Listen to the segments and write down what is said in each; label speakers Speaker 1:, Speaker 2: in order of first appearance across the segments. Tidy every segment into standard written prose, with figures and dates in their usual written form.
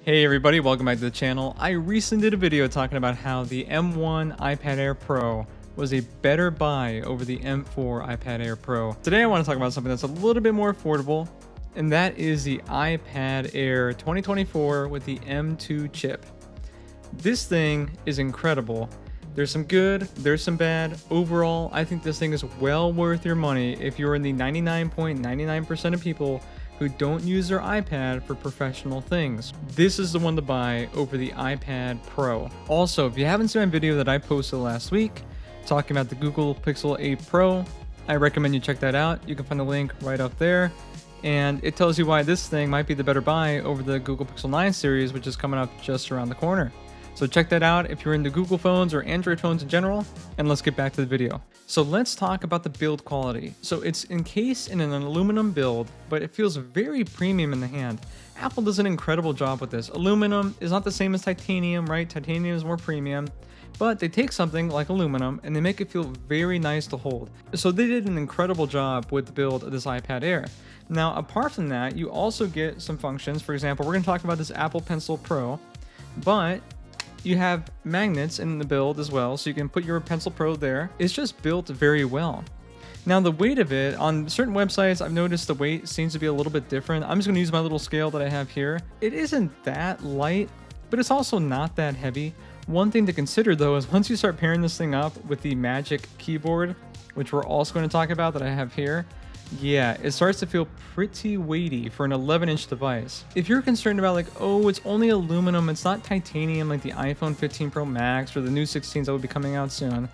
Speaker 1: Hey everybody, welcome back to the channel. I recently did a video talking about how the M1 iPad Air Pro was a better buy over the M4 iPad Air Pro. Today I want to talk about something that's a little bit more affordable, and that is the iPad Air 2024 with the M2 chip. This thing is incredible. There's some good, there's some bad. Overall, I think this thing is well worth your money if you're in the 99.99% of people who don't use their iPad for professional things. This is the one to buy over the iPad Pro. Also, if you haven't seen my video that I posted last week talking about the Google Pixel 8 Pro, I recommend you check that out. You can find the link right up there. And it tells you why this thing might be the better buy over the Google Pixel 9 series, which is coming up just around the corner. So check that out if you're into Google phones or Android phones in general, and let's get back to the video. So let's talk about the build quality. So it's encased in an aluminum build, but it feels very premium in the hand. Apple does an incredible job with this. Aluminum is not the same as titanium, right? Titanium is more premium, but they take something like aluminum and they make it feel very nice to hold. So they did an incredible job with the build of this iPad Air. Now, apart from that, you also get some functions. For example, we're going to talk about this Apple Pencil Pro, but you have magnets in the build as well, so you can put your Pencil Pro there. It's just built very well. Now, the weight of it, on certain websites, I've noticed the weight seems to be a little bit different. I'm just going to use my little scale that I have here. It isn't that light, but it's also not that heavy. One thing to consider, though, is once you start pairing this thing up with the Magic Keyboard, which we're also going to talk about that I have here, yeah, it starts to feel pretty weighty for an 11-inch device. If you're concerned about like, oh, it's only aluminum, it's not titanium like the iPhone 15 Pro Max or the new 16s that will be coming out soon,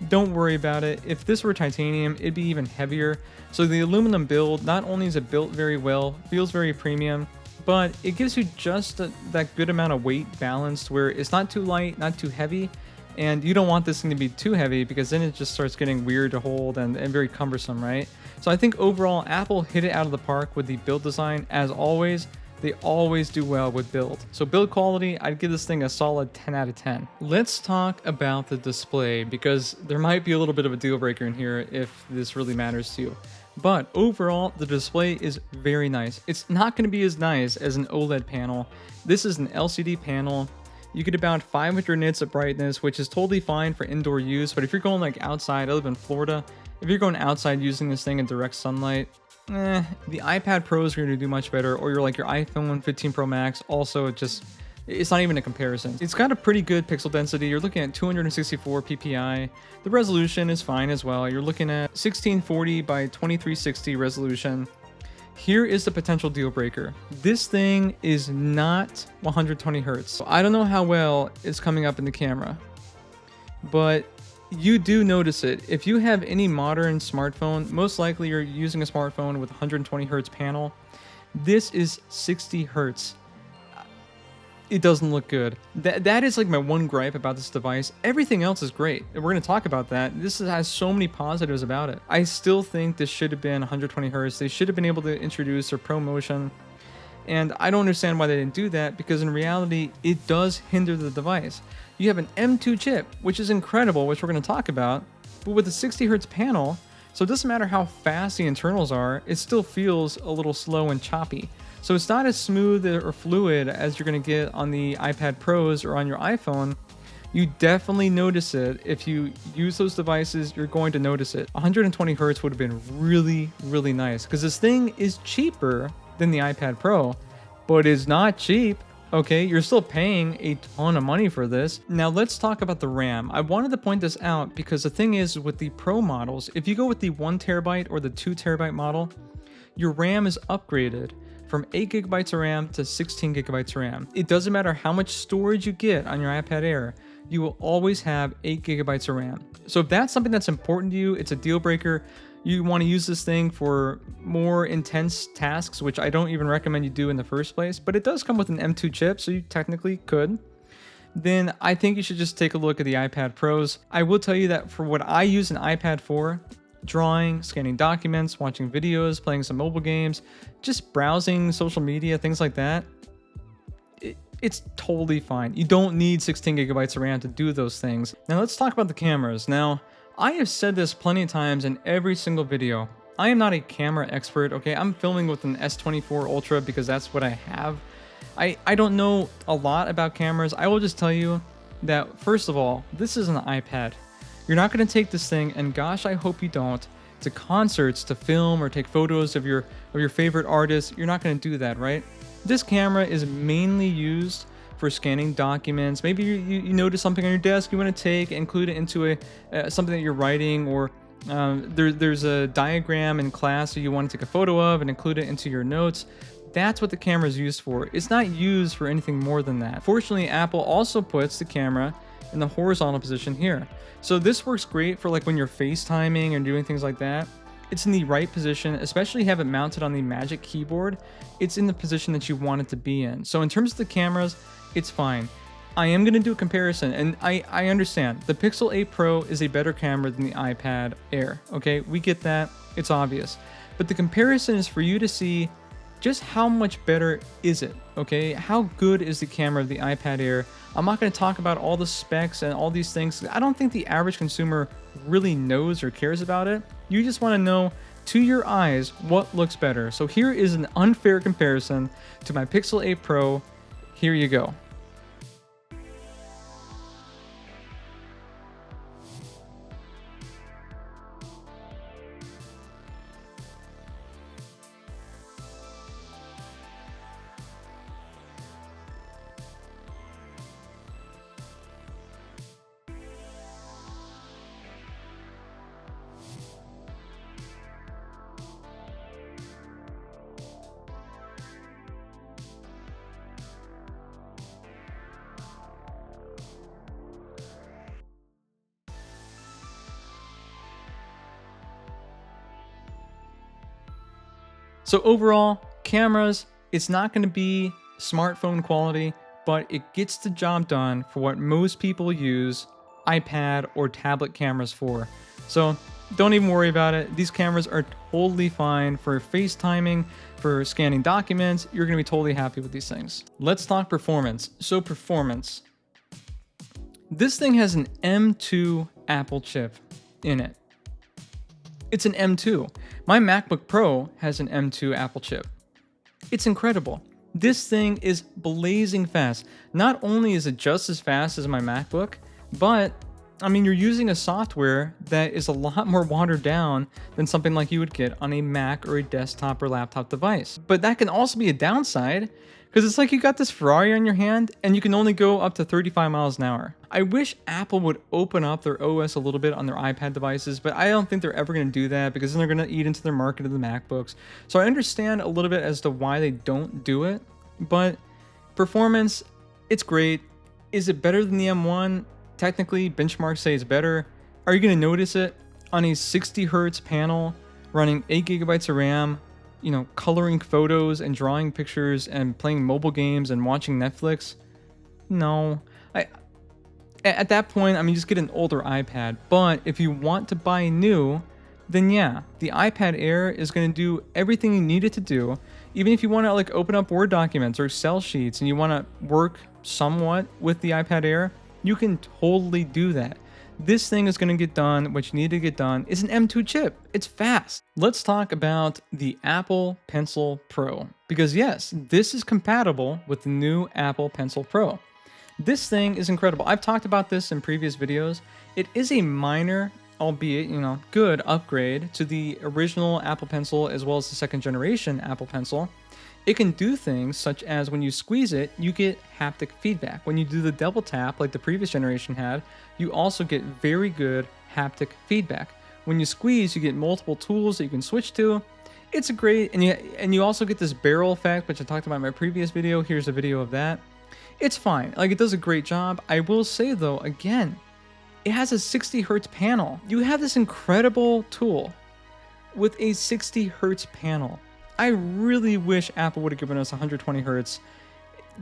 Speaker 1: don't worry about it. If this were titanium, it'd be even heavier. So the aluminum build, not only is it built very well, feels very premium, but it gives you just that good amount of weight balance where it's not too light, not too heavy. And you don't want this thing to be too heavy because then it just starts getting weird to hold and very cumbersome, right? So I think overall, Apple hit it out of the park with the build design. As always, they always do well with build. So build quality, I'd give this thing a solid 10 out of 10. Let's talk about the display because there might be a little bit of a deal breaker in here if this really matters to you. But overall, the display is very nice. It's not going to be as nice as an OLED panel. This is an LCD panel. You get about 500 nits of brightness, which is totally fine for indoor use. But if you're going like outside, I live in Florida, if you're going outside using this thing in direct sunlight, the iPad Pros are going to do much better. Or you're like your iPhone 15 Pro Max, also it's not even a comparison. It's got a pretty good pixel density. You're looking at 264 ppi. The resolution is fine as well. You're looking at 1640 by 2360 resolution. Here is the potential deal breaker. This thing is not 120 hertz. So I don't know how well it's coming up in the camera, but you do notice it. If you have any modern smartphone, most likely you're using a smartphone with 120 hertz panel. This is 60 hertz. It doesn't look good. That is like my one gripe about this device. Everything else is great. And we're going to talk about that. This has so many positives about it. I still think this should have been 120 hertz. They should have been able to introduce their ProMotion. And I don't understand why they didn't do that because in reality, it does hinder the device. You have an M2 chip, which is incredible, which we're going to talk about, but with a 60 hertz panel, so it doesn't matter how fast the internals are, it still feels a little slow and choppy. So it's not as smooth or fluid as you're going to get on the iPad Pros or on your iPhone. You definitely notice it. If you use those devices, you're going to notice it. 120 hertz would have been really, really nice because this thing is cheaper than the iPad Pro, but it's not cheap. Okay, you're still paying a ton of money for this. Now let's talk about the RAM. I wanted to point this out because the thing is with the Pro models, if you go with the 1 terabyte or the 2 terabyte model, your RAM is upgraded from 8 gigabytes of RAM to 16 gigabytes of RAM. It doesn't matter how much storage you get on your iPad Air, you will always have 8 gigabytes of RAM. So if that's something that's important to you, it's a deal breaker, you want to use this thing for more intense tasks, which I don't even recommend you do in the first place, but it does come with an M2 chip, so you technically could, then I think you should just take a look at the iPad Pros. I will tell you that for what I use an iPad for, drawing, scanning documents, watching videos, playing some mobile games, just browsing social media, things like that, it's totally fine. You don't need 16 gigabytes of RAM to do those things. Now let's talk about the cameras. Now, I have said this plenty of times in every single video. I am not a camera expert, okay? I'm filming with an S24 Ultra because that's what I have. I don't know a lot about cameras. I will just tell you that, first of all, this is an iPad. You're not going to take this thing, and gosh, I hope you don't, to concerts to film or take photos of your favorite artists. You're not going to do that, right? This camera is mainly used for scanning documents. Maybe you notice something on your desk you want to take, include it into something that you're writing, or there's a diagram in class that you want to take a photo of and include it into your notes. That's what the camera is used for. It's not used for anything more than that. Fortunately, Apple also puts the camera in the horizontal position here. So this works great for like when you're FaceTiming and doing things like that. It's in the right position, especially have it mounted on the Magic Keyboard. It's in the position that you want it to be in. So in terms of the cameras, it's fine. I am going to do a comparison, and I understand. The Pixel 8 Pro is a better camera than the iPad Air, okay? We get that. It's obvious. But the comparison is for you to see just how much better is it, okay? How good is the camera of the iPad Air? I'm not going to talk about all the specs and all these things. I don't think the average consumer really knows or cares about it. You just want to know, to your eyes, what looks better. So here is an unfair comparison to my Pixel 8 Pro. Here you go. So overall, cameras, it's not going to be smartphone quality, but it gets the job done for what most people use iPad or tablet cameras for. So don't even worry about it. These cameras are totally fine for FaceTiming, for scanning documents. You're going to be totally happy with these things. Let's talk performance. So performance. This thing has an M2 Apple chip in it. It's an M2. My MacBook Pro has an M2 Apple chip. It's incredible. This thing is blazing fast. Not only is it just as fast as my MacBook, but I mean, you're using a software that is a lot more watered down than something like you would get on a Mac or a desktop or laptop device. But that can also be a downside, because it's like you got this Ferrari on your hand and you can only go up to 35 miles an hour. I wish Apple would open up their OS a little bit on their iPad devices, but I don't think they're ever going to do that, because then they're going to eat into their market of the MacBooks. So I understand a little bit as to why they don't do it, but performance, it's great. Is it better than the M1? Technically, benchmarks say it's better. Are you going to notice it on a 60 hertz panel running 8 gigabytes of RAM, you know, coloring photos and drawing pictures and playing mobile games and watching Netflix? No. At that point, I mean, just get an older iPad. But if you want to buy new, then yeah, the iPad Air is going to do everything you need it to do. Even if you want to like open up Word documents or Excel sheets and you want to work somewhat with the iPad Air, you can totally do that. This thing is going to get done what you need to get done. It's an M2 chip. It's fast. Let's talk about the Apple Pencil Pro, because yes, this is compatible with the new Apple Pencil Pro. This thing is incredible. I've talked about this in previous videos. It is a minor, albeit, you know, good upgrade to the original Apple Pencil as well as the second generation Apple Pencil. It can do things such as when you squeeze it, you get haptic feedback. When you do the double tap like the previous generation had, you also get very good haptic feedback. When you squeeze, you get multiple tools that you can switch to. It's a great, and you also get this barrel effect, which I talked about in my previous video. Here's a video of that. It's fine. Like, it does a great job. I will say though, again, it has a 60 hertz panel. You have this incredible tool with a 60 hertz panel. I really wish Apple would have given us 120 hertz.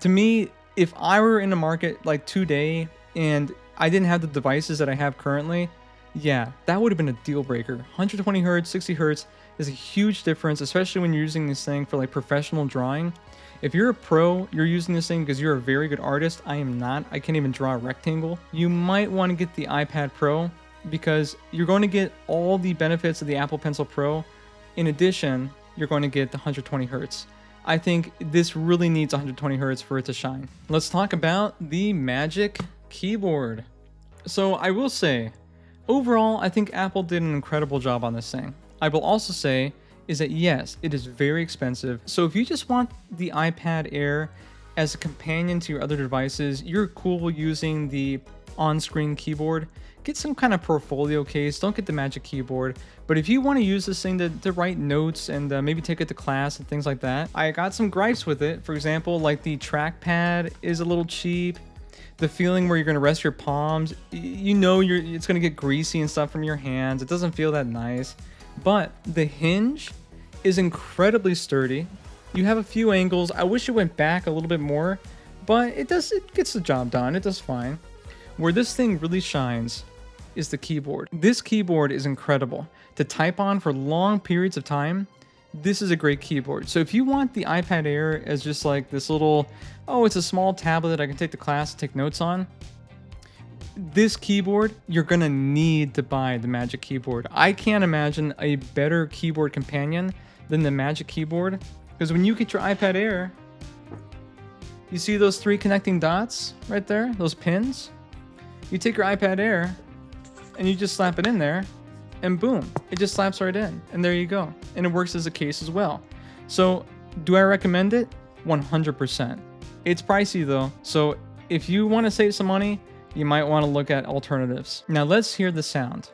Speaker 1: To me, if I were in the market like today and I didn't have the devices that I have currently, yeah, that would have been a deal breaker. 120 hertz, 60 hertz is a huge difference, especially when you're using this thing for like professional drawing. If you're a pro, you're using this thing because you're a very good artist. I am not. I can't even draw a rectangle. You might want to get the iPad Pro because you're going to get all the benefits of the Apple Pencil Pro. In addition, you're going to get the 120 hertz. I think this really needs 120 hertz for it to shine. Let's talk about the Magic Keyboard. So I will say, overall, I think Apple did an incredible job on this thing. I will also say is that yes, it is very expensive. So if you just want the iPad Air as a companion to your other devices, you're cool using the on-screen keyboard, get some kind of portfolio case. Don't get the Magic Keyboard. But if you want to use this thing to write notes and maybe take it to class and things like that, I got some gripes with it. For example, like the trackpad is a little cheap. The feeling where you're going to rest your palms, it's going to get greasy and stuff from your hands. It doesn't feel that nice. But the hinge is incredibly sturdy. You have a few angles. I wish it went back a little bit more, but it gets the job done. It does fine. Where this thing really shines is the keyboard. This keyboard is incredible. To type on for long periods of time, this is a great keyboard. So if you want the iPad Air as just like this little, it's a small tablet that I can take to class and take notes on, this keyboard, you're gonna need to buy the Magic Keyboard. I can't imagine a better keyboard companion than the Magic Keyboard, because when you get your iPad Air, you see those 3 connecting dots right there, those pins? You take your iPad Air and you just slap it in there, and boom, it just slaps right in, and there you go. And it works as a case as well. So do I recommend it? 100%. It's pricey though, so if you want to save some money, you might want to look at alternatives. Now let's hear the sound.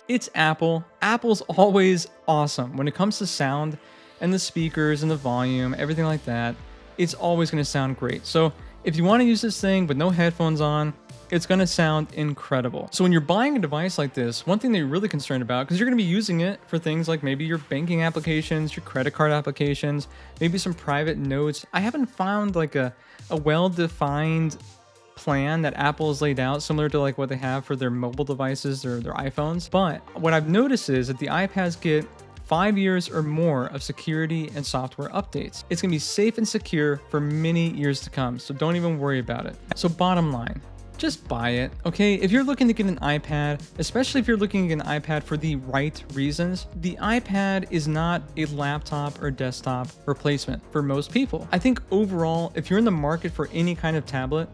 Speaker 1: It's Apple. Apple's always awesome. When it comes to sound and the speakers and the volume, everything like that, it's always going to sound great. So if you want to use this thing with no headphones on, it's going to sound incredible. So when you're buying a device like this, one thing that you're really concerned about, because you're going to be using it for things like maybe your banking applications, your credit card applications, maybe some private notes. I haven't found like a well-defined plan that Apple has laid out, similar to like what they have for their mobile devices or their iPhones. But what I've noticed is that the iPads get 5 years or more of security and software updates. It's gonna be safe and secure for many years to come, so don't even worry about it. So bottom line, just buy it, okay? If you're looking to get an iPad, especially if you're looking to get an iPad for the right reasons, the iPad is not a laptop or desktop replacement for most people. I think overall, if you're in the market for any kind of tablet,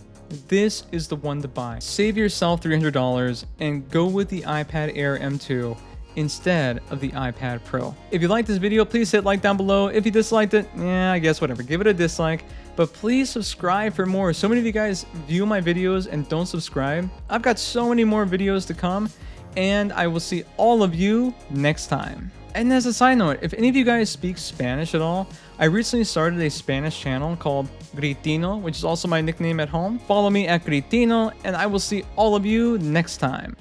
Speaker 1: this is the one to buy. Save yourself $300 and go with the iPad Air M2 instead of the iPad Pro. If you like this video, please hit like down below. If you disliked it, I guess whatever, give it a dislike. But please subscribe for more. So many of you guys view my videos and don't subscribe. I've got so many more videos to come, and I will see all of you next time. And as a side note, if any of you guys speak Spanish at all, I recently started a Spanish channel called Gritino, which is also my nickname at home. Follow me at Gritino, and I will see all of you next time.